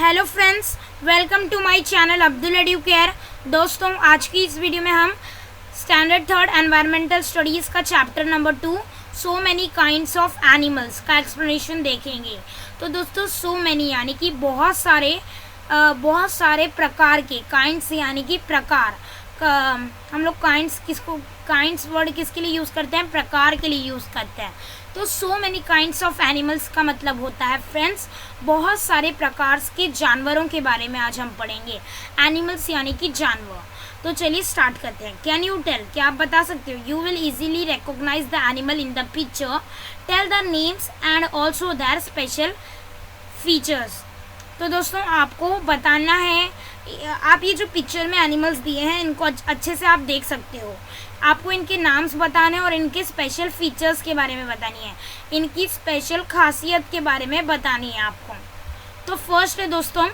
Hello friends, welcome to my channel Abdul Educare. दोस्तों, आज की इस वीडियो में हम स्टैंडर्ड थर्ड एनवायरमेंटल स्टडीज़ का chapter number 2 so many kinds of animals का एक्सप्लेनेशन देखेंगे। तो दोस्तों, सो मैनी यानी कि बहुत सारे प्रकार के, काइंड्स यानी कि प्रकार का। हम लोग काइंड्स वर्ड किसके लिए यूज़ करते हैं? प्रकार के लिए यूज़ करते हैं। तो सो मैनी काइंड्स ऑफ एनिमल्स का मतलब होता है फ्रेंड्स, बहुत सारे प्रकार के जानवरों के बारे में आज हम पढ़ेंगे। एनिमल्स यानी कि जानवर। तो चलिए स्टार्ट करते हैं। कैन यू टेल, क्या आप बता सकते हो? You will easily recognise the animal in the picture. Tell the names and also their special features. तो दोस्तों, आपको बताना है, आप ये जो पिक्चर में एनिमल्स दिए हैं इनको अच्छे से आप देख सकते हो। आपको इनके नाम्स बताने और इनके स्पेशल फीचर्स के बारे में बतानी है, इनकी स्पेशल खासियत के बारे में बतानी है आपको। तो फर्स्ट है दोस्तों,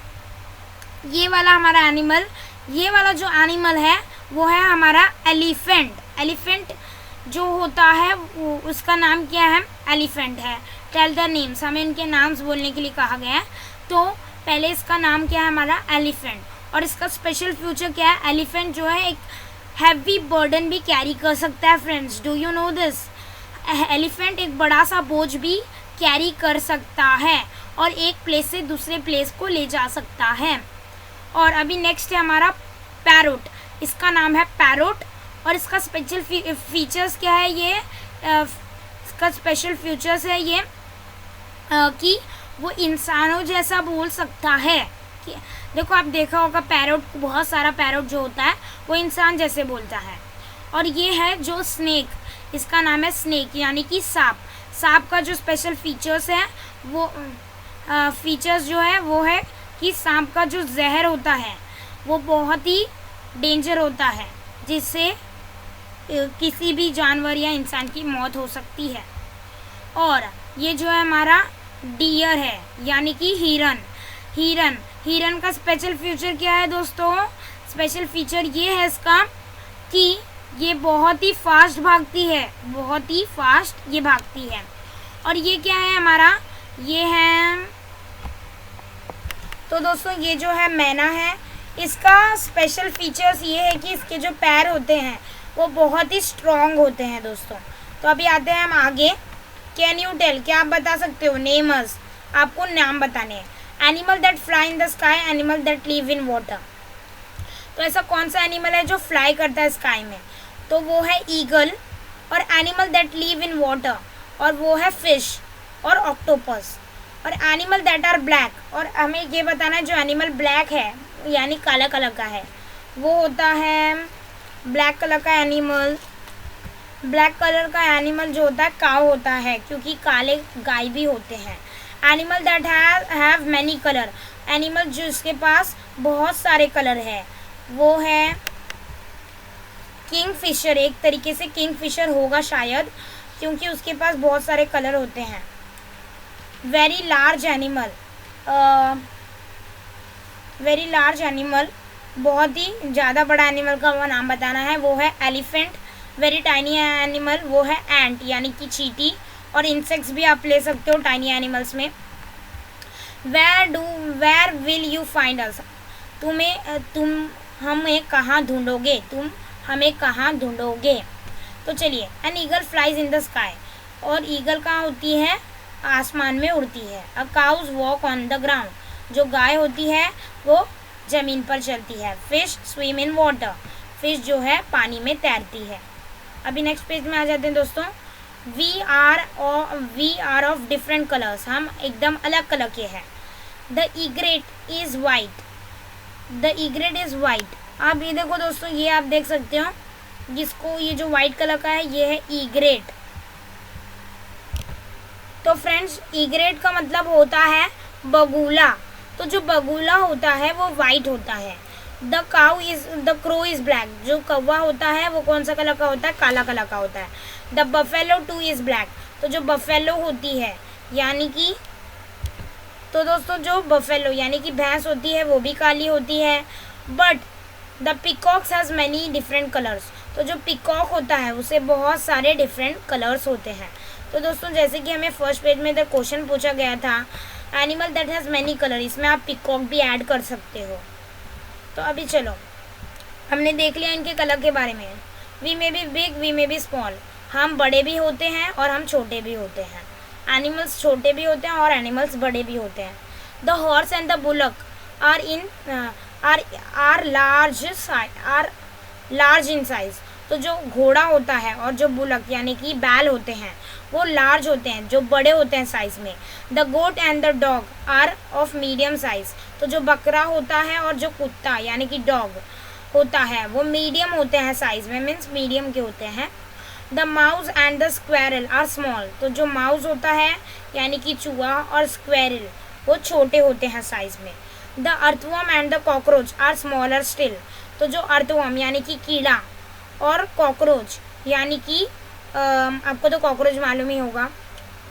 ये वाला हमारा एनिमल, ये वाला जो एनिमल है वो है हमारा एलिफेंट। एलिफेंट जो होता है वो उसका नाम क्या है? एलिफेंट है। टेल द नेम्स, हमें इनके नाम्स बोलने के लिए कहा गया है। तो पहले इसका नाम क्या है? हमारा एलिफेंट। और इसका स्पेशल फीचर क्या है? एलिफेंट जो है एक हैवी बर्डन भी कैरी कर सकता है friends. Do you know this? Elephant एक बड़ा सा बोझ भी कैरी कर सकता है और एक प्लेस से दूसरे प्लेस को ले जा सकता है। और अभी नेक्स्ट है हमारा पैरोट। इसका नाम है पैरोट और इसका स्पेशल फीचर्स क्या है? ये इसका स्पेशल फीचर्स है ये कि वो इंसानों जैसा बोल सकता है। देखो, आप देखा होगा पैरोट, बहुत सारा पैरोट जो होता है वो इंसान जैसे बोलता है। और ये है जो स्नेक, इसका नाम है स्नेक यानी कि सांप। सांप का जो स्पेशल फीचर्स है वो फीचर्स जो है वो है कि सांप का जो जहर होता है वो बहुत ही डेंजर होता है, जिससे किसी भी जानवर या इंसान की मौत हो सकती है। और ये जो है हमारा डियर है यानी कि हिरन। हिरन का स्पेशल फीचर क्या है दोस्तों? स्पेशल फीचर ये है इसका कि ये बहुत ही फास्ट भागती है, बहुत ही फास्ट ये भागती है। और ये क्या है हमारा? ये है, तो दोस्तों ये जो है मैना है। इसका स्पेशल फीचर्स ये है कि इसके जो पैर होते हैं वो बहुत ही स्ट्रॉन्ग होते हैं दोस्तों। तो अभी आते हैं हम आगे। कैन यू टेल, क्या आप बता सकते हो? नेमर्स, आपको नाम बताने हैं। Animal that fly in the sky, animal that live in water. तो ऐसा कौन सा एनिमल है जो फ्लाई करता है स्काई में? तो वो है ईगल। और animal that live in water, और वो है फिश और ऑक्टोपस। और एनिमल दैट आर ब्लैक, और हमें ये बताना है जो एनिमल ब्लैक है यानी काला कलर का है वो होता है ब्लैक कलर का एनिमल। ब्लैक कलर का एनिमल जो होता है काऊ होता है, क्योंकि काले गाय भी होते हैं। Animal that have many colour, animal जिसके पास बहुत सारे कलर है वो है किंग फिशर। एक तरीके से किंग फिशर होगा शायद, क्योंकि उसके पास बहुत सारे कलर होते हैं। Very large animal, very large animal, बहुत ही ज़्यादा बड़ा एनिमल का वो नाम बताना है, वो है एलिफेंट। वेरी टाइनी एनिमल वो है एंट यानी कि चींटी। और इंसेक्ट्स भी आप ले सकते हो टाइनी एनिमल्स में। Where will you find us, तुम हमें कहाँ ढूंढोगे? तुम हमें कहाँ ढूंढोगे? तो चलिए, an eagle flies in the sky, और ईगल कहाँ होती है? आसमान में उड़ती है। A cows walk on the ground, जो गाय होती है वो ज़मीन पर चलती है। Fish swim in water, fish जो है पानी में तैरती है। अभी नेक्स्ट पेज में आ जाते हैं दोस्तों। We are of different colours, हम एकदम अलग कलर के हैं। The egret is white, the egret is white. आप ये देखो दोस्तों, ये आप देख सकते हो, जिसको ये जो वाइट कलर का है ये है ईग्रेट। तो फ्रेंड्स, ईग्रेट का मतलब होता है बगुला। तो जो बगुला होता है वो वाइट होता है। द क्रो इज़ ब्लैक, जो कौवा होता है वो कौन सा कलर का होता है? काला कलर का होता है। The buffalo two is black, तो जो बफेलो होती है यानी कि, तो दोस्तों जो बफेलो यानी कि भैंस होती है वो भी काली होती है। But the peacocks has many different colours, तो जो पिकॉक होता है उसे बहुत सारे डिफरेंट कलर्स होते हैं। तो दोस्तों, जैसे कि हमें फर्स्ट पेज में द क्वेश्चन पूछा गया था animal that has many colour, इसमें आप पिकॉक भी ऐड कर सकते हो। तो अभी चलो, हमने देख लिया इनके कलर के बारे में। We may be big, we may be small, हम बड़े भी होते हैं और हम छोटे भी होते हैं। एनिमल्स छोटे भी होते हैं और एनिमल्स बड़े भी होते हैं। The horse and the bullock are large in size. तो जो घोड़ा होता है और जो बुलक यानी कि बैल होते हैं वो लार्ज होते हैं, जो बड़े होते हैं साइज़ में। The goat and the dog are of medium size. तो जो बकरा होता है और जो कुत्ता यानी कि डॉग होता है वो मीडियम होते हैं साइज़ में, मीन्स मीडियम के होते हैं। The mouse and the squirrel are small. तो जो माउस होता है यानी कि चूहा और स्क्वेरल वो छोटे होते हैं साइज़ में। The earthworm and the cockroach are smaller still. तो जो अर्थवर्म यानी कि कीड़ा और कॉकरोच यानी कि आपको तो कॉकरोच मालूम ही होगा,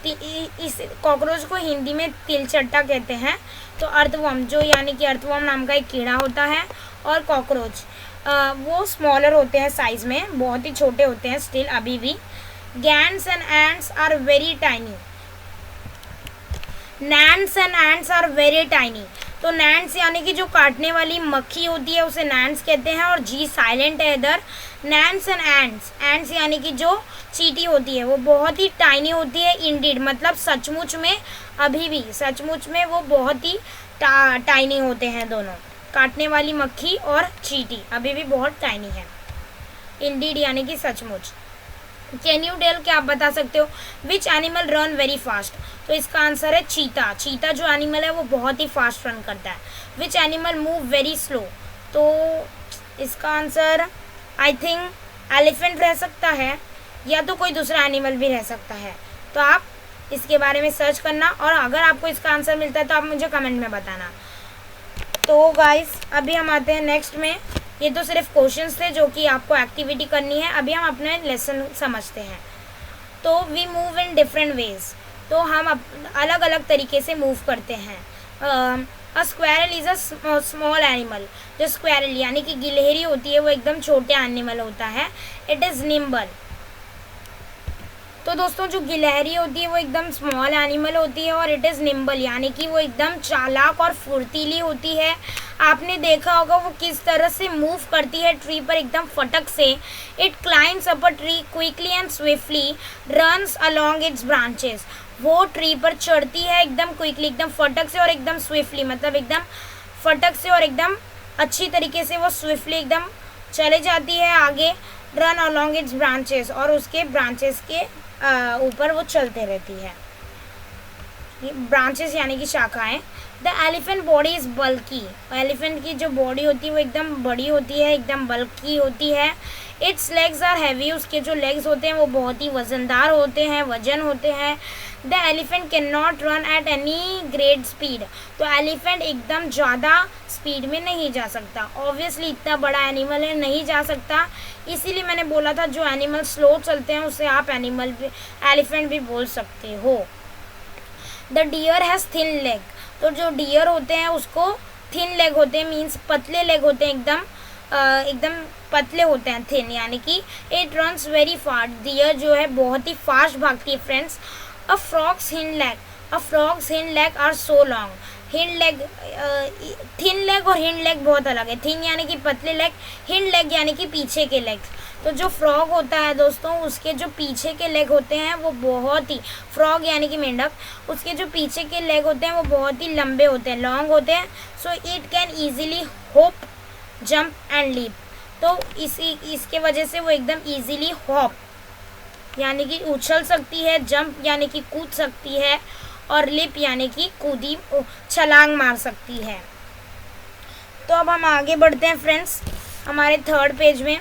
इस कॉकरोच को हिंदी में तिलचट्टा कहते हैं। तो अर्थवर्म जो यानी कि अर्थवर्म नाम का एक कीड़ा होता है और कॉकरोच वो स्मॉलर होते हैं साइज़ में, बहुत ही छोटे होते हैं स्टिल अभी भी। Gnats and ants are very tiny. Gnats and ants are very tiny. तो नैंड्स यानी कि जो काटने वाली मक्खी होती है उसे नैंड्स कहते हैं और जी साइलेंट है इधर। नैंड्स एंड एंट्स, एंट्स यानी कि जो चींटी होती है वो बहुत ही टाइनी होती है। इंडीड मतलब सचमुच में, अभी भी सचमुच में वो बहुत ही टाइनी होते हैं दोनों, काटने वाली मक्खी और चींटी अभी भी बहुत टाइनी है। इंडीड यानी कि सचमुच। कैन यू टेल, क्या आप बता सकते हो, which animal run very fast. तो इसका आंसर है चीता। चीता जो एनिमल है वो बहुत ही फास्ट रन करता है। Which animal move very slow. तो इसका आंसर आई थिंक एलिफेंट रह सकता है या तो कोई दूसरा एनिमल भी रह सकता है। तो आप इसके बारे में सर्च करना और अगर आपको इसका आंसर मिलता है तो आप मुझे कमेंट में बताना। तो गाइस अभी हम आते हैं नेक्स्ट में। ये तो सिर्फ क्वेश्चंस थे जो कि आपको एक्टिविटी करनी है। अभी हम अपने लेसन समझते हैं। तो we move in different ways. तो हम अलग अलग तरीके से मूव करते हैं। A squirrel is a small animal. जो स्क्वेरल यानी कि गिलहरी होती है वो एकदम छोटे एनिमल होता है। It is nimble. तो दोस्तों जो गिलहरी होती है वो एकदम स्मॉल एनिमल होती है और इट इज़ निम्बल यानी कि वो एकदम चालाक और फुर्तीली होती है। आपने देखा होगा वो किस तरह से मूव करती है ट्री पर एकदम फटक से। It climbs up a tree quickly and swiftly, runs along its branches. वो ट्री पर चढ़ती है एकदम क्विकली, एकदम फटक से और एकदम स्विफ्टली, मतलब एकदम फटक से और एकदम अच्छी तरीके से वो स्विफ्टली एकदम चले जाती है आगे। रन अलॉन्ग इट्स ब्रांचेस, और उसके ब्रांचेस के ऊपर वो चलते रहती है। ब्रांचेस यानी कि शाखाएं। The elephant body is bulky. Elephant की जो बॉडी होती है वो एकदम बड़ी होती है, एकदम बल्की होती है। Its legs are heavy. उसके जो लेग्स होते हैं वो बहुत ही वज़नदार होते हैं, वजन होते हैं। The elephant can not run at any great speed. तो एलिफेंट एकदम ज़्यादा स्पीड में नहीं जा सकता। ऑब्वियसली इतना बड़ा एनिमल है, नहीं जा सकता। इसीलिए मैंने बोला था जो एनिमल स्लो चलते हैं उसे आप एलिफेंट भी बोल सकते हो। The deer has thin leg. तो जो डियर होते हैं उसको थिन लेग होते हैं, मीन्स पतले लेग होते हैं, एकदम पतले होते हैं, थिन यानी कि। It runs very fast. Deer जो है बहुत ही फास्ट भागती है friends. A frog's hind leg are so long. Hind leg, thin leg और हिंड लेग बहुत अलग है। थिन यानी कि पतले लेग, हिंड लेग यानी कि पीछे के लेग्स। तो जो फ्रॉग होता है दोस्तों उसके जो पीछे के लेग होते हैं वो बहुत ही, फ्रॉग यानी कि मेंढक, उसके जो पीछे के लेग होते हैं वो बहुत ही लंबे होते हैं, लॉन्ग होते हैं। So it can easily hop, jump and leap. तो इसके वजह से वो एकदम ईजिली हॉप यानी कि उछल सकती है, जंप यानी कि कूद सकती है, और लिप यानी कि छलांग मार सकती है। तो अब हम आगे बढ़ते हैं फ्रेंड्स हमारे थर्ड पेज में।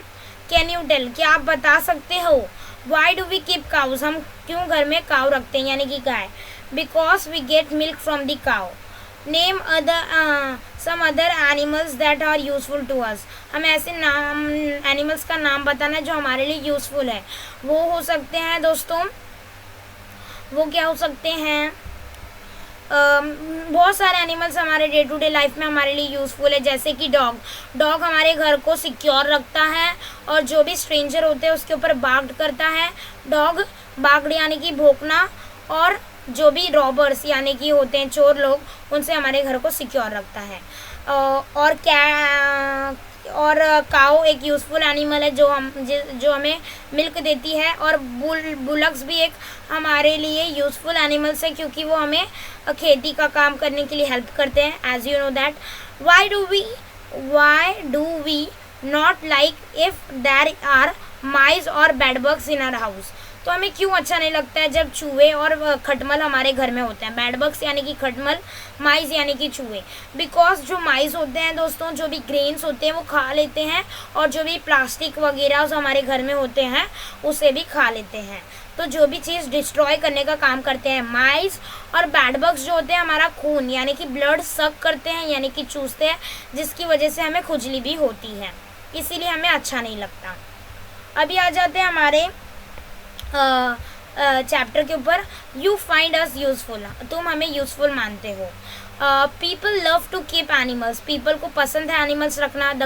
कैन यू टेल, क्या आप बता सकते हो, why do we keep cows. हम क्यों घर में काउ रखते हैं यानी कि गाय। Because we get milk from the cow. Name some other animals that are useful to us. हम ऐसे एनिमल्स का नाम बताना है जो हमारे लिए यूज़फुल है। वो हो सकते हैं दोस्तों, वो क्या हो सकते हैं, बहुत सारे एनिमल्स हमारे डे टू डे लाइफ में हमारे लिए यूज़फुल है। जैसे कि डॉग हमारे घर को सिक्योर रखता है और जो भी स्ट्रेंजर होते हैं उसके ऊपर बार्क करता है। डॉग बार्क यानी कि भौंकना, और जो भी रॉबर्स यानी कि होते हैं चोर लोग, उनसे हमारे घर को सिक्योर रखता है। और काऊ एक यूज़फुल एनिमल है जो हमें मिल्क देती है। और बुलक्स भी एक हमारे लिए यूज़फुल एनिमल्स है क्योंकि वो हमें खेती का काम करने के लिए हेल्प करते हैं। As you know that why do we not like if there are mice और बेडबग्स इन आवर हाउस। तो हमें क्यों अच्छा नहीं लगता है जब चूहे और खटमल हमारे घर में होते हैं। बेडबग्स यानी कि खटमल, माइस यानी कि चूहे। बिकॉज जो माइस होते हैं दोस्तों, जो भी ग्रेन्स होते हैं वो खा लेते हैं, और जो भी प्लास्टिक वगैरह जो हमारे घर में होते हैं उसे भी खा लेते हैं। तो जो भी चीज़ डिस्ट्रॉय करने का काम करते हैं माइस। और बेडबग्स जो होते हैं हमारा खून यानी कि ब्लड सक करते हैं यानी कि चूसते हैं, जिसकी वजह से हमें खुजली भी होती है, इसीलिए हमें अच्छा नहीं लगता। अभी आ जाते हैं हमारे चैप्टर के ऊपर। यू फाइंड अस यूज़फुल, तुम हमें यूज़फुल मानते हो। People love to keep animals, people को पसंद है एनिमल्स रखना। The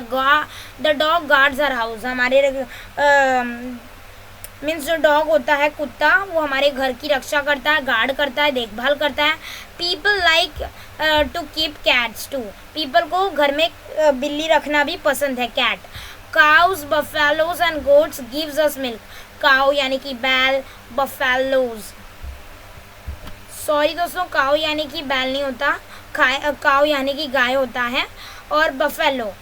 dog guards our house, हमारे मीन्स जो डॉग होता है कुत्ता, वो हमारे घर की रक्षा करता है, गार्ड करता है, देखभाल करता है। People like to keep cats too, people को घर में बिल्ली रखना भी पसंद है, cat. Cows, buffaloes and goats gives us milk, cow यानी कि बैल, बफेलोज, सॉरी दोस्तों काउ यानी कि बैल नहीं होता, काउ यानी कि गाय होता है। और बफेलो,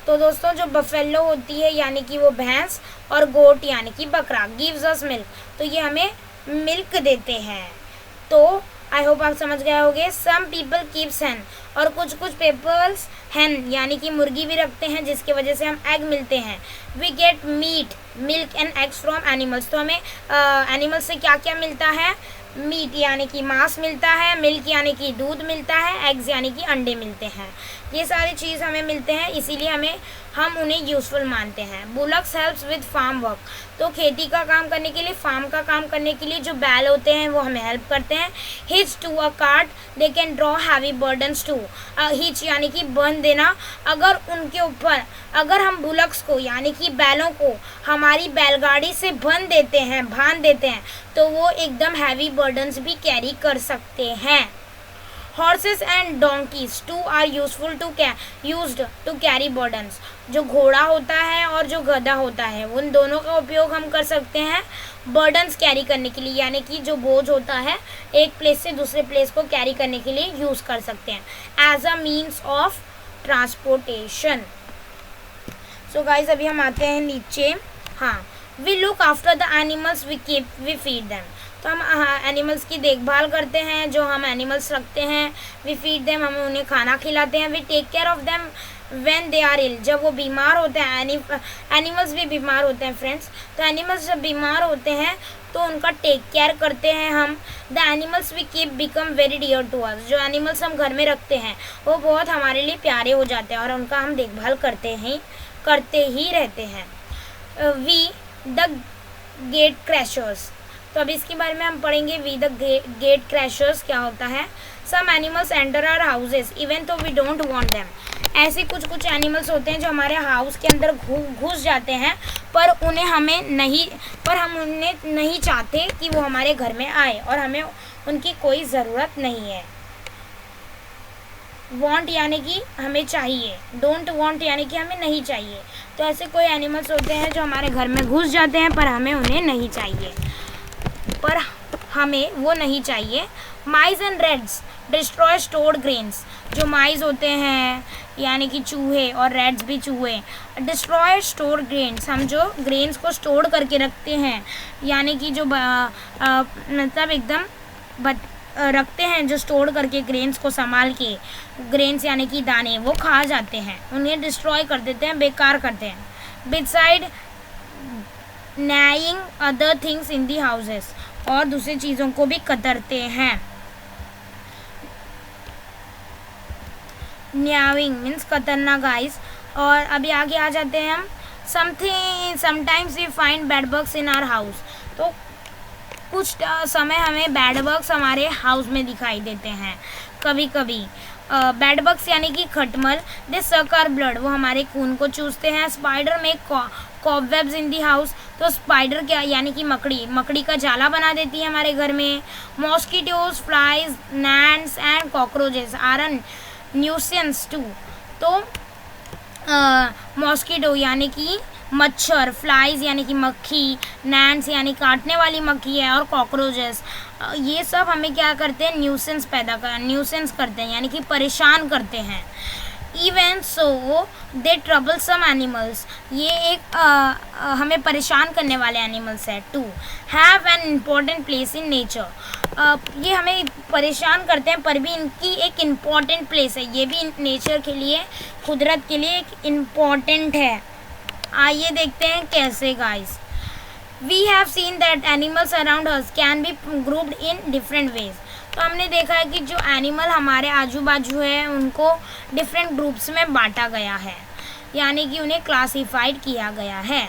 तो दोस्तों जो बफेलो होती है यानी कि वो भैंस, और गोट यानी कि बकरा, गिव्स अस मिल्क, तो ये हमें मिल्क देते हैं। तो आई होप आप समझ गए होंगे। सम पीपल कीप्स हैन, और कुछ पीपल्स हैन यानी कि मुर्गी भी रखते हैं, जिसकी वजह से हम एग मिलते हैं। We get meat, milk and eggs from animals, तो हमें एनिमल्स से क्या क्या मिलता है, मीट यानी कि मांस मिलता है, मिल्क यानी कि दूध मिलता है, एग्स यानी कि अंडे मिलते हैं। ये सारी चीज़ हमें मिलते हैं, इसीलिए हम उन्हें यूज़फुल मानते हैं। Bullocks helps with farm work, तो खेती का काम करने के लिए, फार्म का काम करने के लिए जो बैल होते हैं वो हमें हेल्प करते हैं। Hitch to a cart, they can draw heavy burdens too, hitch यानी कि बंध देना, अगर उनके ऊपर अगर हम बुलक्स को यानी कि बैलों को हमारी बैलगाड़ी से बांध देते हैं तो वो एकदम हैवी बर्डन्स भी कैरी कर सकते हैं। Horses and donkeys too are used to carry burdens, जो घोड़ा होता है और जो गधा होता है उन दोनों का उपयोग हम कर सकते हैं बर्डन्स कैरी करने के लिए, यानी कि जो बोझ होता है एक प्लेस से दूसरे प्लेस को कैरी करने के लिए यूज़ कर सकते हैं as a means of transportation. So guys अभी हम आते हैं नीचे। हाँ, we look after the animals we feed them, तो हम एनिमल्स की देखभाल करते हैं, जो हम एनिमल्स रखते हैं। वी फीड देम, हम उन्हें खाना खिलाते हैं। We take care of them when they are ill, जब वो बीमार होते हैं। एनिमल्स भी बीमार होते हैं फ्रेंड्स, तो एनिमल्स जब बीमार होते हैं तो उनका टेक केयर करते हैं हम। The animals we keep become very dear to us, जो एनिमल्स हम घर में रखते हैं वो बहुत हमारे लिए प्यारे हो जाते हैं और उनका हम देखभाल करते ही रहते हैं। वी द गेट क्रैशर्स, तो अब इसके बारे में हम पढ़ेंगे। वी द गेट क्रैशर्स क्या होता है। Some animals enter our houses even though we don't want them, ऐसे कुछ एनिमल्स होते हैं जो हमारे हाउस के अंदर घुस जाते हैं, पर हम उन्हें नहीं चाहते कि वो हमारे घर में आए और हमें उनकी कोई ज़रूरत नहीं है। वांट यानी कि हमें चाहिए, डोंट वांट यानी कि हमें नहीं चाहिए। तो ऐसे कोई एनिमल्स होते हैं जो हमारे घर में घुस जाते हैं पर हमें उन्हें नहीं चाहिए, पर हमें वो नहीं चाहिए। माइस and rats destroy stored grains, जो माइस होते हैं यानी कि चूहे, और रैट्स भी चूहे, डिस्ट्रॉय स्टोर्ड ग्रेन्स, हम जो ग्रेन्स को स्टोर करके रखते हैं यानी कि जो मतलब एकदम रखते हैं, जो स्टोर करके ग्रेन्स को संभाल के, ग्रेन्स यानी कि दाने, वो खा जाते हैं, उन्हें डिस्ट्रॉय कर देते हैं, बेकार करते हैं। Beside gnawing other things in the houses, और दूसरी चीज़ों को भी कतरते हैं। न्याइंग मीन्स कतरना गाइस। और अभी आगे आ जाते हैं हम। Sometimes we find bed bugs in our house, तो कुछ समय हमें बैड बग्स हमारे हाउस में दिखाई देते हैं कभी कभी। बैड बग्स यानी कि खटमल, दे सक आवर ब्लड, वो हमारे खून को चूसते हैं। Spider make cobwebs in the house, तो स्पाइडर क्या यानी कि मकड़ी का जाला बना देती है हमारे घर में। Mosquitoes, flies, gnats and cockroaches are a nuisance too. तो मॉस्किटो यानी कि मच्छर, फ्लाइज यानी कि मक्खी, नैंड्स यानी काटने वाली मक्खी है, और कॉकरोचेस ये सब हमें क्या करते हैं, न्यूसेंस करते हैं यानी कि परेशान करते हैं। Even so they trouble some animals, ये एक हमें परेशान करने वाले एनिमल्स है। To have an important place in nature, ये हमें परेशान करते हैं पर भी इनकी एक इम्पॉर्टेंट प्लेस है, ये भी नेचर के लिए, कुदरत के लिए एक इम्पॉर्टेंट है। आइए देखते हैं कैसे guys. We have seen that animals around us can be grouped in different ways. तो हमने देखा है कि जो एनिमल हमारे आजू बाजू है उनको डिफरेंट ग्रुप्स में बांटा गया है, यानी कि उन्हें क्लासिफाइड किया गया है।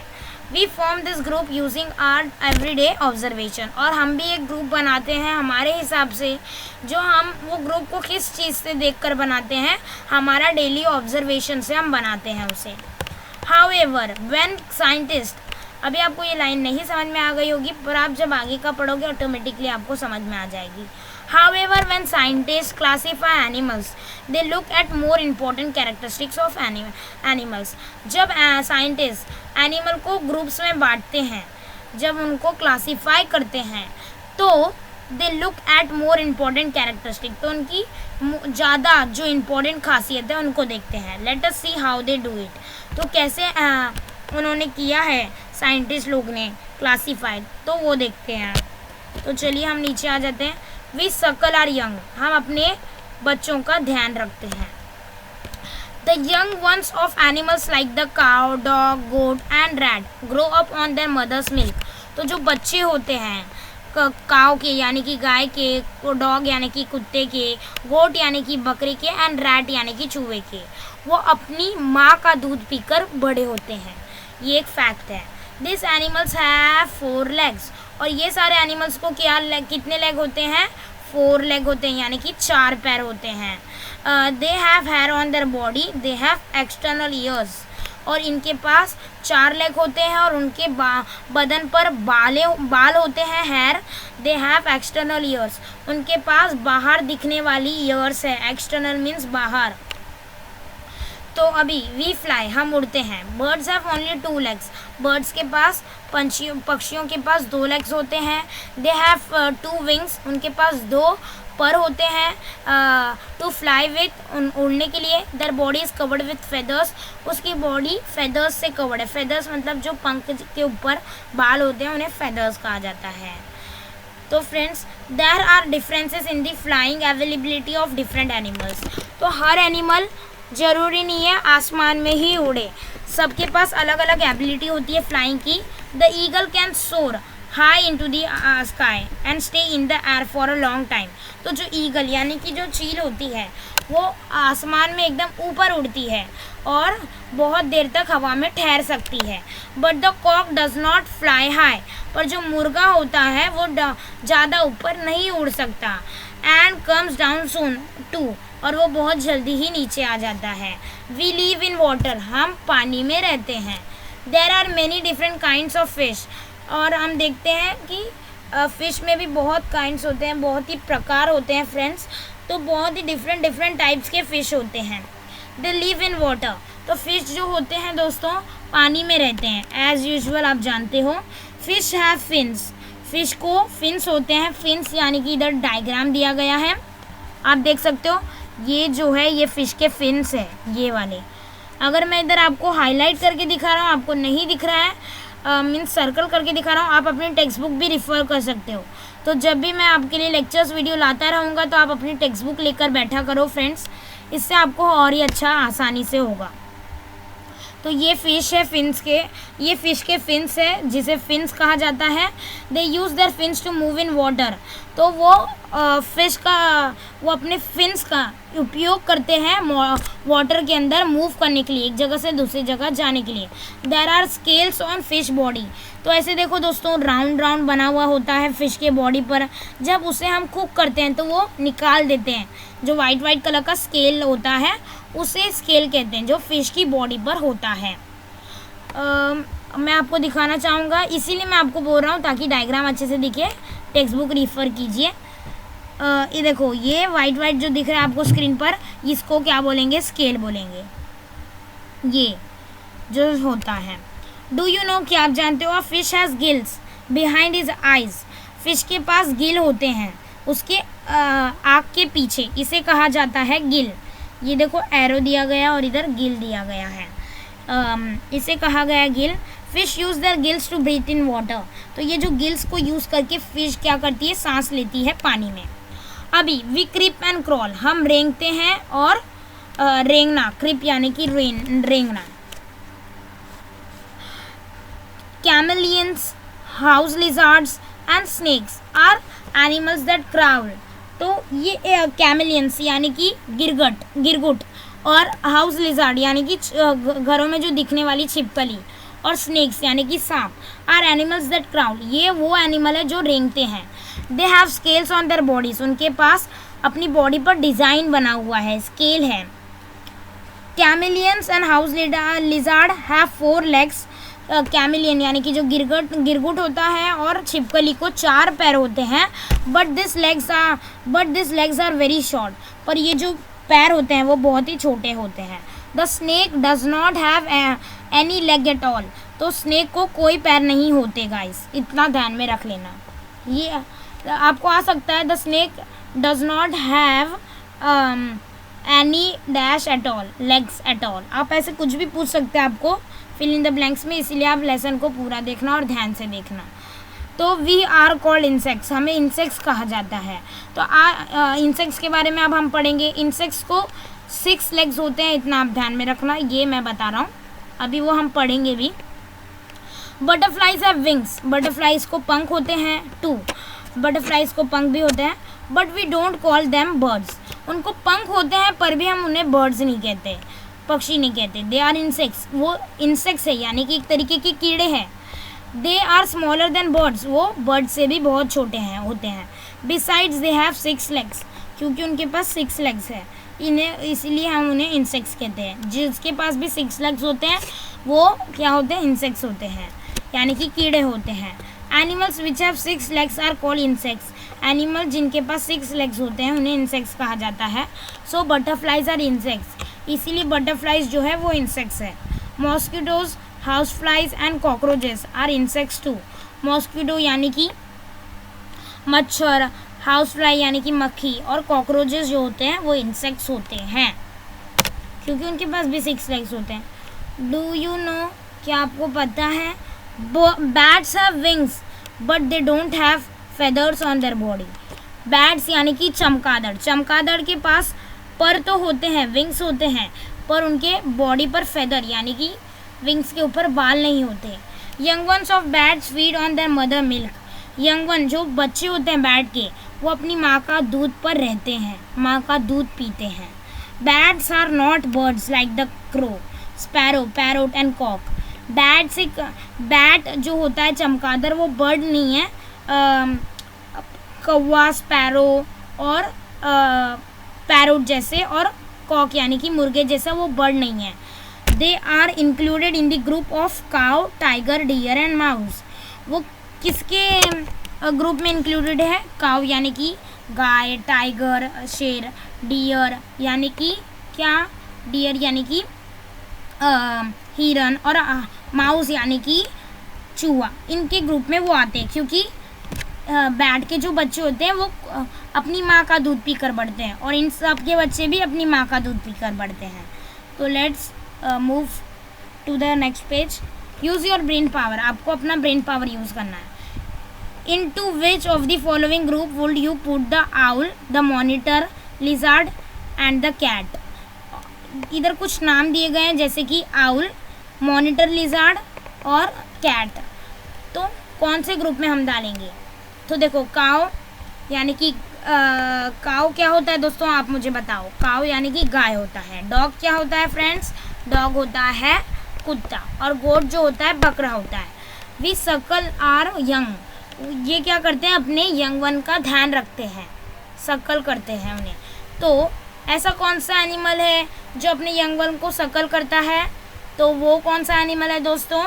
We form this group using our everyday observation, और हम भी एक ग्रुप बनाते हैं हमारे हिसाब से, जो हम वो ग्रुप को किस चीज़ से देखकर बनाते हैं, हमारा डेली ऑब्जर्वेशन से हम बनाते हैं उसे। However, when scientists, अभी आपको ये लाइन नहीं समझ में आ गई होगी, पर आप जब आगे का पढ़ोगे ऑटोमेटिकली आपको समझ में आ जाएगी। However, when scientists classify animals, they look at more important characteristics of animals. जब साइंटिस्ट एनिमल को ग्रुप्स में बांटते हैं, जब उनको क्लासीफाई करते हैं, तो they look at more important characteristic, तो उनकी ज़्यादा जो इम्पोर्टेंट खासियत है उनको देखते हैं। Let us see how they do it, तो कैसे उन्होंने किया है साइंटिस्ट लोग ने क्लासीफाइड, तो वो देखते हैं। तो चलिए हम नीचे आ जाते हैं। वी सर्कल आर यंग, हम अपने बच्चों का ध्यान रखते हैं। The young ones of animals like the cow, dog, goat and rat grow up on their mother's milk, तो जो बच्चे होते हैं काव के यानी कि गाय के, डॉग यानी कि कुत्ते के, गोट यानी कि बकरी के, एंड रैट यानी कि चूहे के, वो अपनी माँ का दूध पीकर बड़े होते हैं। ये एक फैक्ट है। दिस एनिमल्स हैव 4 legs, और ये सारे एनिमल्स को कितने लेग होते हैं, 4 लेग होते हैं, यानी कि 4 पैर होते हैं। They have hair on their body, they have external ears, और इनके पास 4 लेग होते हैं और उनके बदन पर बाल होते हैं, hair. They have external ears, उनके पास बाहर दिखने वाली ईयर्स है, एक्सटर्नल मीन्स बाहर। तो अभी वी फ्लाई, हम उड़ते हैं। Birds have only 2 legs, birds के पास, पक्षियों के पास 2 legs होते हैं। दे हैव 2 wings, उनके पास 2 पर होते हैं। टू फ्लाई विथ, उड़ने के लिए। Their body is covered with feathers, उसकी बॉडी फेदर्स से कवर्ड है। फेदर्स मतलब जो पंख के ऊपर बाल होते हैं उन्हें फेदर्स कहा जाता है। तो friends, there are differences in the flying availability of different animals, तो हर एनिमल ज़रूरी नहीं है आसमान में ही उड़े, सबके पास अलग अलग एबिलिटी होती है फ्लाइंग की। द ईगल कैन सोर high into the sky and stay in the air for a long time, तो जो ईगल यानी कि जो चील होती है वो आसमान में एकदम ऊपर उड़ती है और बहुत देर तक हवा में ठहर सकती है। But the cock does not fly high, पर जो मुर्गा होता है वो ज़्यादा ऊपर नहीं उड़ सकता। And comes down soon too, और वो बहुत जल्दी ही नीचे आ जाता है। वी लीव इन वाटर, हम पानी में रहते हैं। There are many different kinds of fish, और हम देखते हैं कि फ़िश में भी बहुत काइंड्स होते हैं, बहुत ही प्रकार होते हैं फ्रेंड्स, तो बहुत ही डिफरेंट टाइप्स के फ़िश होते हैं। दे लिव इन वाटर, तो फ़िश जो होते हैं दोस्तों पानी में रहते हैं। एज़ यूजुअल आप जानते हो। फ़िश हैव फिन्स, फ़िश को फिन्स होते हैं। फिन्स यानी कि इधर डायग्राम दिया गया है, आप देख सकते हो। ये जो है ये फ़िश के फिन्स है, ये वाले। अगर मैं इधर आपको हाईलाइट करके दिखा रहा हूँ, आपको नहीं दिख रहा है, मीन्स सर्कल करके दिखा रहा हूँ, आप अपनी टेक्स्ट बुक भी रिफ़र कर सकते हो। तो जब भी मैं आपके लिए लेक्चर्स वीडियो लाता रहूँगा तो आप अपनी टेक्स्ट बुक लेकर बैठा करो फ्रेंड्स, इससे आपको और ही अच्छा आसानी से होगा। तो ये फ़िश है फिन्स के, ये फ़िश के फिन्स है जिसे फिन्स कहा जाता है। They use their fins to move in water, तो वो फ़िश का वो अपने फिन्स का उपयोग करते हैं वाटर के अंदर मूव करने के लिए, एक जगह से दूसरी जगह जाने के लिए। There are scales on fish body, तो ऐसे देखो दोस्तों राउंड बना हुआ होता है फ़िश के बॉडी पर। जब उसे हम कुक करते हैं तो वो निकाल देते हैं, जो वाइट कलर का स्केल होता है उसे स्केल कहते हैं, जो फ़िश की बॉडी पर होता है। मैं आपको दिखाना चाहूँगा, इसीलिए मैं आपको बोल रहा हूँ ताकि डायग्राम अच्छे से दिखे। टेक्स्ट बुक रेफर कीजिए। ये देखो, ये वाइट जो दिख रहा है आपको स्क्रीन पर, इसको क्या बोलेंगे? स्केल बोलेंगे। ये जो होता है, डू यू नो, क्या आप जानते हो? A fish has gills behind his eyes. Fish के पास गिल होते हैं उसके आँख के पीछे, इसे कहा जाता है गिल। ये देखो एरो दिया गया और इधर गिल दिया गया है, इसे कहा गया gill. Fish use their gills to breathe in water. तो ये जो गिल्स को यूज़ करके फिश क्या करती है? सांस लेती है पानी में। अभी वी क्रिप एंड क्रॉल, हम रेंगते हैं और रेंगना, क्रिप यानी कि रेंगना। Chameleons, house lizards and snakes are animals that crawl. तो ये कैमेलियंस यानी कि गिरगुट और हाउस लिजार्ड यानी कि घरों में जो दिखने वाली छिपकली, और स्नेक्स यानी कि सांप आर एनिमल्स दैट क्राउल, ये वो एनिमल है जो रेंगते हैं। They have scales on their bodies, उनके पास अपनी बॉडी पर डिज़ाइन बना हुआ है, स्केल है। Chameleons and house lizard have 4 legs. Chameleon यानी कि जो गिरगुट होता है और छिपकली को 4 पैर होते हैं, but this legs are very short, पर ये जो पैर होते हैं वो बहुत ही छोटे होते हैं। The snake does not have any leg at all. तो स्नेक को कोई पैर नहीं होते गाइस, इतना ध्यान में रख लेना। ये आपको आ सकता है, the snake does not have any dash at all, legs at all. आप ऐसे कुछ भी पूछ सकते हैं आपको फिल इन द ब्लैंक्स में, इसीलिए आप लेसन को पूरा देखना और ध्यान से देखना। तो वी आर कॉल्ड इंसेक्ट्स, हमें इंसेक्ट्स कहा जाता है। तो इंसेक्ट्स के बारे में अब हम पढ़ेंगे। इंसेक्ट्स को 6 लेग्स होते हैं, इतना आप ध्यान में रखना, ये मैं बता रहा हूँ, अभी वो हम पढ़ेंगे भी। बटरफ्लाइज हैव विंग्स, बटरफ्लाइज को पंख होते हैं। 2 बटरफ्लाइज को पंख भी होते हैं, but we don't call them birds. उनको पंख होते हैं पर भी हम उन्हें बर्ड्स नहीं कहते, पक्षी नहीं कहते। दे आर इंसेक्ट्स, वो इंसेक्ट्स है यानी कि एक तरीके के कीड़े हैं। They are smaller than birds, वो बर्ड से भी बहुत छोटे हैं होते हैं। बिसाइड्स दे हैव 6 लेग्स, क्योंकि उनके पास 6 लेग्स है, इन्हें इसलिए हम उन्हें इंसेक्ट्स कहते हैं। जिसके पास भी 6 लेग्स होते हैं वो क्या होते हैं? इंसेक्ट्स होते हैं, यानी कि कीड़े होते हैं। Animals which have 6 legs are called insects, animal जिनके पास 6 लेग्स होते हैं उन्हें इंसेक्ट्स कहा जाता है। सो बटरफ्लाइज आर इंसेक्ट्स, इसीलिए बटरफ्लाइज जो है वो इंसेक्ट्स है। Mosquitoes, house flies and cockroaches are insects too. Mosquito यानी कि मच्छर, हाउस फ्लाई यानी कि मक्खी, और कॉकरोचेस जो होते हैं वो इंसेक्ट्स होते हैं, क्योंकि उनके पास भी 6 लेग्स होते हैं। डू यू नो, क्या आपको पता है? Bats have wings but they don't have feathers on their body. Bats यानी कि चमगादड़, चमगादड़ के पास पर तो होते हैं, विंग्स होते हैं, पर उनके बॉडी पर फेदर यानी कि विंग्स के ऊपर बाल नहीं होते। Young ones of bats feed on their mother milk, young one जो बच्चे होते हैं बैट के, वो अपनी माँ का दूध पर रहते हैं, माँ का दूध पीते हैं। Bats are not birds like the crow, sparrow, parrot and cock. Bat जो होता है चमगादड़, वो बर्ड नहीं है। कौवा, स्पैरो और पैरोट जैसे, और कॉक यानी कि मुर्गे जैसा वो बर्ड नहीं है। They are included in the group of cow, tiger, deer and mouse. वो किसके ग्रुप में इंक्लूडेड है? काउ यानी कि गाय, टाइगर शेर, डियर यानी कि क्या? डियर यानी कि हिरन, और माउस यानी कि चूहा, इनके ग्रुप में वो आते हैं, क्योंकि बैट के जो बच्चे होते हैं वो अपनी माँ का दूध पीकर बढ़ते हैं, और इन सब के बच्चे भी अपनी माँ का दूध पीकर बढ़ते हैं। तो let's move to the next page. Use your brain power, आपको अपना ब्रेन पावर यूज़ करना है। Into which of the following group would you put the owl, the monitor, lizard and the cat? इधर कुछ नाम दिए गए हैं जैसे कि आउल, मॉनिटर, लिजार्ड और कैट। तो कौन से ग्रुप में हम डालेंगे? तो देखो, काव यानी कि काव क्या होता है दोस्तों, आप मुझे बताओ। काव यानी कि गाय होता है। डॉग क्या होता है फ्रेंड्स? डॉग होता है कुत्ता। और गोट जो होता है बकरा होता है। वी सर्कल आर यंग, ये क्या करते हैं? अपने यंग वन का ध्यान रखते हैं, सर्कल करते हैं उन्हें। तो ऐसा कौन सा एनिमल है जो अपने यंग वन को सर्कल करता है? तो वो कौन सा एनिमल है दोस्तों?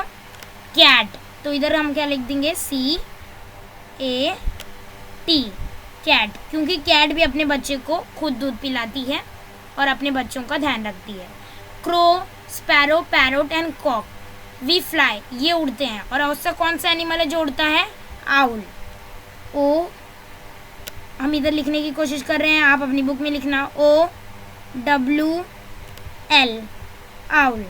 कैट, तो इधर हम क्या लिख देंगे, CAT, कैट, क्योंकि कैट भी अपने बच्चे को खुद दूध पिलाती है और अपने बच्चों का ध्यान रखती है। Crow, sparrow, parrot and cock, we fly, ये उड़ते हैं। और उससे कौन सा एनिमल है जो उड़ता है, आउल। ओ, हम इधर लिखने की कोशिश कर रहे हैं, आप अपनी बुक में लिखना, OWL, owl.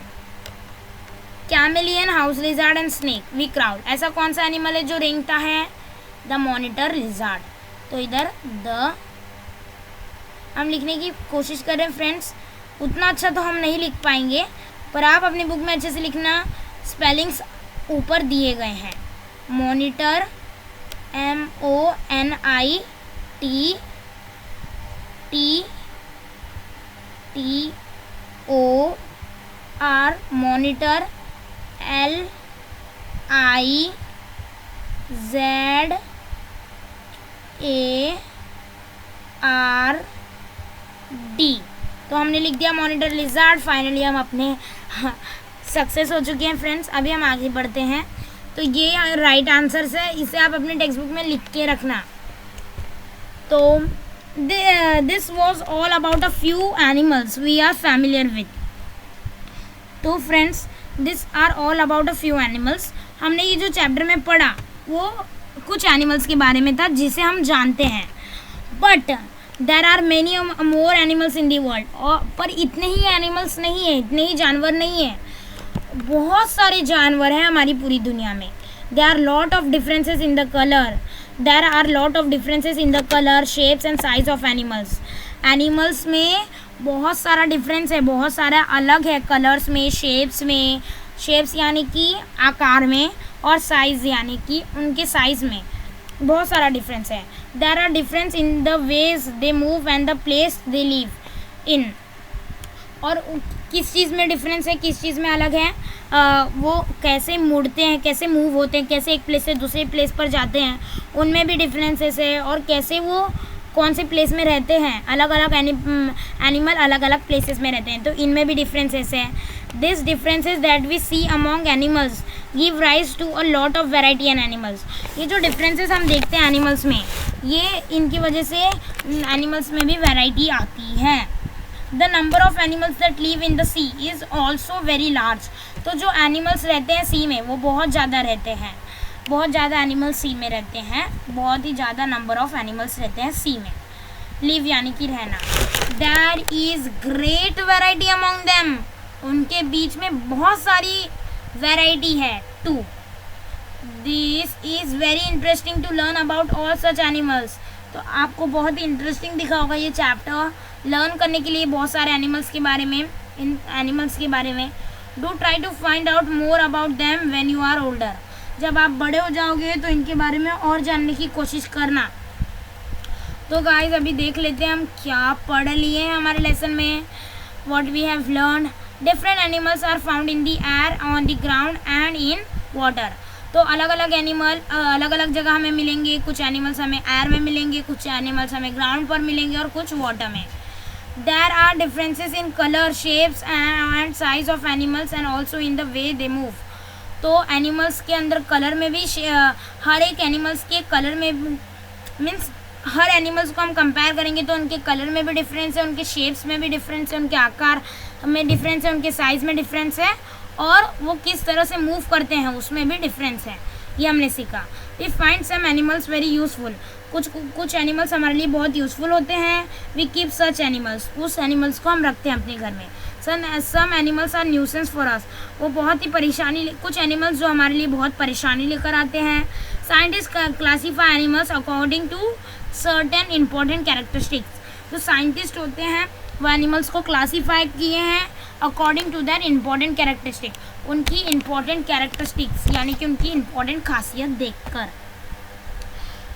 Chameleon, house lizard and snake, we crawl, ऐसा कौन सा एनिमल है जो रेंगता है, द मॉनिटर लिजार्ड। तो इधर द हम लिखने की कोशिश कर रहे हैं फ्रेंड्स, उतना अच्छा तो हम नहीं लिख पाएंगे, पर आप अपनी बुक में अच्छे से लिखना, स्पेलिंग्स ऊपर दिए गए हैं। Monitor, MONITOR, monitor, LIZARD। तो हमने लिख दिया मॉनिटर लिजार्ड। फाइनली हम अपने सक्सेस हो चुके हैं फ्रेंड्स। अभी हम आगे बढ़ते हैं। तो ये राइट आंसर्स है, इसे आप अपने टेक्स्ट बुक में लिख के रखना। तो this was all about a few animals we are familiar with. तो friends, this are all about a few animals. हमने ये जो चैप्टर में पढ़ा वो कुछ एनिमल्स के बारे में था जिसे हम जानते हैं, but there are many more animals in the world. और पर इतने ही एनिमल्स नहीं है, इतने ही जानवर नहीं है, बहुत सारे जानवर हैं हमारी पूरी दुनिया में। There are lot of differences in the colour, there are lot of differences in the colour, shapes and size of animals. Animals में बहुत सारा डिफरेंस है, बहुत सारा अलग है, कलर्स में, शेप्स में, शेप्स यानी कि आकार में, और साइज़ यानी कि उनके साइज़ में बहुत सारा डिफरेंस है। There are difference in the ways they move and the place they live in. और किस चीज़ में डिफरेंस है, किस चीज़ में अलग है, वो कैसे मुड़ते हैं, कैसे मूव होते हैं, कैसे एक प्लेस से दूसरे प्लेस पर जाते हैं, उनमें भी डिफरेंसेस है। और कैसे वो कौन से प्लेस में रहते हैं, अलग अलग एनिमल अलग अलग प्लेसेस में रहते हैं, तो इनमें भी डिफरेंसेस है। This differences that we see among animals give rise to a lot of variety in animals. ये जो डिफरेंसेस हम देखते हैं एनिमल्स में, ये इनकी वजह से एनिमल्स में भी वैरायटी आती है। The number of animals that live in the sea is also very large. तो जो एनिमल्स रहते हैं सी में वो बहुत ज़्यादा रहते हैं, बहुत ज़्यादा एनिमल्स सी में रहते हैं, बहुत ही ज़्यादा नंबर ऑफ एनिमल्स रहते हैं सी में। लिव यानी कि रहना। There is great variety among them, उनके बीच में बहुत सारी वेराइटी है। Too, this is very interesting to learn about all such animals. तो आपको बहुत ही इंटरेस्टिंग दिखा होगा ये चैप्टर, लर्न करने के लिए बहुत सारे एनिमल्स के बारे में, इन एनिमल्स के बारे में। Do try to find out more about them when you are older. जब आप बड़े हो जाओगे तो इनके बारे में और जानने की कोशिश करना। तो गाइस, अभी देख लेते हैं हम क्या पढ़ लिए हैं हमारे लेसन में। What we have learn, different animals are found in the air, on the ground and in water. तो अलग अलग एनिमल अलग अलग जगह हमें मिलेंगे, कुछ एनिमल्स हमें एयर में मिलेंगे, कुछ एनिमल्स हमें ग्राउंड पर मिलेंगे और कुछ वाटर में। There are differences in colour, shapes and size of animals and also in the way they move. तो एनिमल्स के अंदर कलर में भी, हर एक एनिमल्स के कलर में, मीन्स हर एनिमल्स को हम कंपेयर करेंगे तो उनके कलर में भी डिफरेंस है, उनके शेप्स में भी डिफरेंस है, उनके आकार में डिफरेंस है, उनके साइज़ में डिफरेंस है, और वो किस तरह से मूव करते हैं उसमें भी डिफरेंस है। ये हमने सीखा। We find some animals very useful, कुछ एनिमल्स हमारे लिए बहुत यूज़फुल होते हैं। वी कीप सच एनिमल्स, उस एनिमल्स को हम रखते हैं अपने घर में। Some animals are nuisance for us, वो बहुत ही परेशानी, कुछ एनिमल्स जो हमारे लिए बहुत परेशानी लेकर आते हैं। Scientist classify animals according to certain important characteristics. जो साइंटिस्ट होते हैं वो एनिमल्स को क्लासीफाई किए हैं according to that important characteristic, उनकी इम्पॉर्टेंट कैरेक्टरिस्टिक्स यानी कि उनकी इम्पॉर्टेंट खासियत देखकर।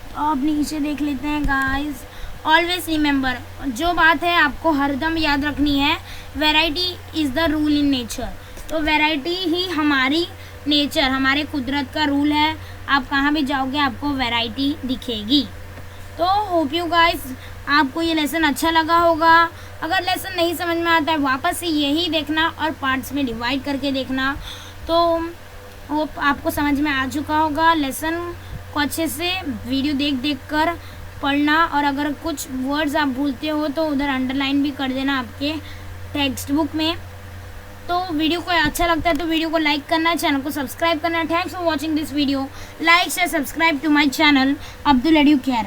तो अब नीचे देख लेते हैं गाइस। ऑलवेज रिमेंबर, जो बात है आपको हरदम याद रखनी है, variety is the rule in nature. तो वैरायटी ही हमारी नेचर, हमारे कुदरत का रूल है। आप कहाँ भी जाओगे आपको वैरायटी दिखेगी। तो होप यू गाइस आपको ये लेसन अच्छा लगा होगा। अगर लेसन नहीं समझ में आता है वापस से यही देखना और पार्ट्स में डिवाइड करके देखना। तो वो आपको समझ में आ चुका होगा। लेसन को अच्छे से वीडियो देख कर पढ़ना, और अगर कुछ वर्ड्स आप भूलते हो तो उधर अंडरलाइन भी कर देना आपके टेक्स्ट बुक में। तो वीडियो को अच्छा लगता है तो वीडियो को लाइक करना, चैनल को सब्सक्राइब करना। Thanks for watching this video. Like share subscribe to my channel Abdul एड्यूकेयर।